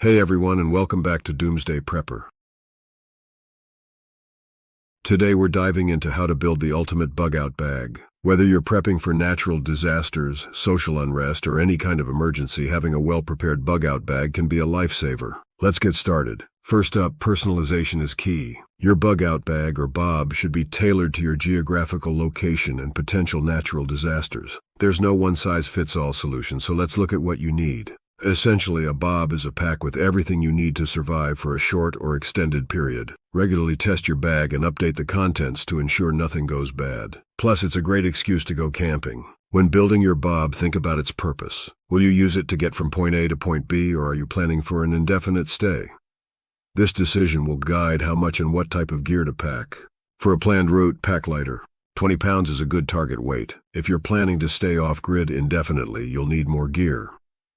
Hey everyone, and welcome back to Doomsday-Prepper. Today we're diving into how to build the ultimate bug-out bag. Whether you're prepping for natural disasters, social unrest, or any kind of emergency, having a well-prepared bug-out bag can be a lifesaver. Let's get started. First up, personalization is key. Your bug-out bag, or BoB, should be tailored to your geographical location and potential natural disasters. There's no one-size-fits-all solution, so let's look at what you need. Essentially, a BoB is a pack with everything you need to survive for a short or extended period. Regularly test your bag and update the contents to ensure nothing goes bad. Plus, it's a great excuse to go camping. When building your BoB, think about its purpose. Will you use it to get from point A to point B, or are you planning for an indefinite stay? This decision will guide how much and what type of gear to pack. For a planned route, pack lighter. 20 pounds is a good target weight. If you're planning to stay off-grid indefinitely, you'll need more gear,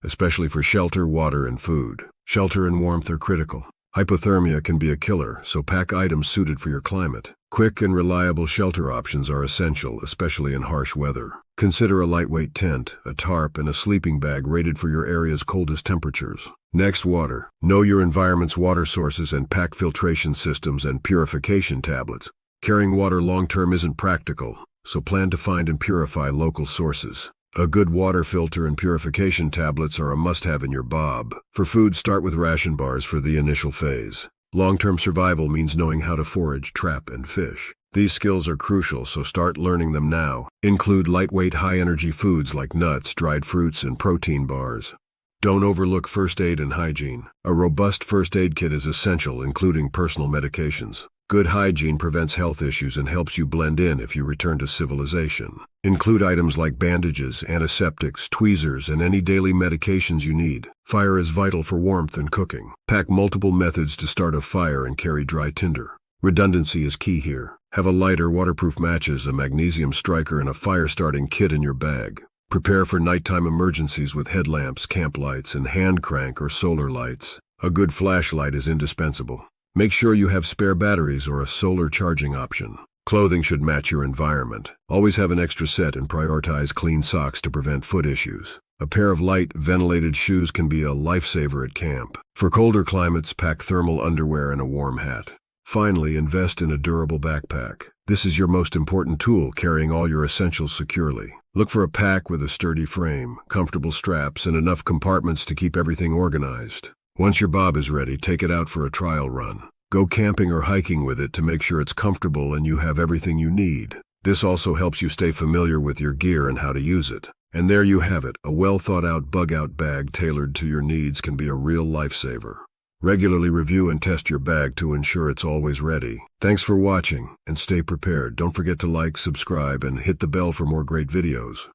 especially for shelter, water, and food. Shelter and warmth are critical. Hypothermia can be a killer, so pack items suited for your climate. Quick and reliable shelter options are essential, especially in harsh weather. Consider a lightweight tent, a tarp, and a sleeping bag rated for your area's coldest temperatures. Next, water. Know your environment's water sources and pack filtration systems and purification tablets. Carrying water long-term isn't practical, so plan to find and purify local sources. A good water filter and purification tablets are a must-have in your BoB. For food, start with ration bars for the initial phase. Long-term survival means knowing how to forage, trap, and fish. These skills are crucial, so start learning them now. Include lightweight, high-energy foods like nuts, dried fruits, and protein bars. Don't overlook first aid and hygiene. A robust first aid kit is essential, including personal medications. Good hygiene prevents health issues and helps you blend in if you return to civilization. Include items like bandages, antiseptics, tweezers, and any daily medications you need. Fire is vital for warmth and cooking. Pack multiple methods to start a fire and carry dry tinder. Redundancy is key here. Have a lighter, waterproof matches, a magnesium striker, and a fire-starting kit in your bag. Prepare for nighttime emergencies with headlamps, camp lights, and hand crank or solar lights. A good flashlight is indispensable. Make sure you have spare batteries or a solar charging option. Clothing should match your environment. Always have an extra set and prioritize clean socks to prevent foot issues. A pair of light, ventilated shoes can be a lifesaver at camp. For colder climates, pack thermal underwear and a warm hat. Finally, invest in a durable backpack. This is your most important tool, carrying all your essentials securely. Look for a pack with a sturdy frame, comfortable straps, and enough compartments to keep everything organized. Once your BoB is ready, take it out for a trial run. Go camping or hiking with it to make sure it's comfortable and you have everything you need. This also helps you stay familiar with your gear and how to use it. And there you have it, a well-thought-out bug-out bag tailored to your needs can be a real lifesaver. Regularly review and test your bag to ensure it's always ready. Thanks for watching, and stay prepared. Don't forget to like, subscribe, and hit the bell for more great videos.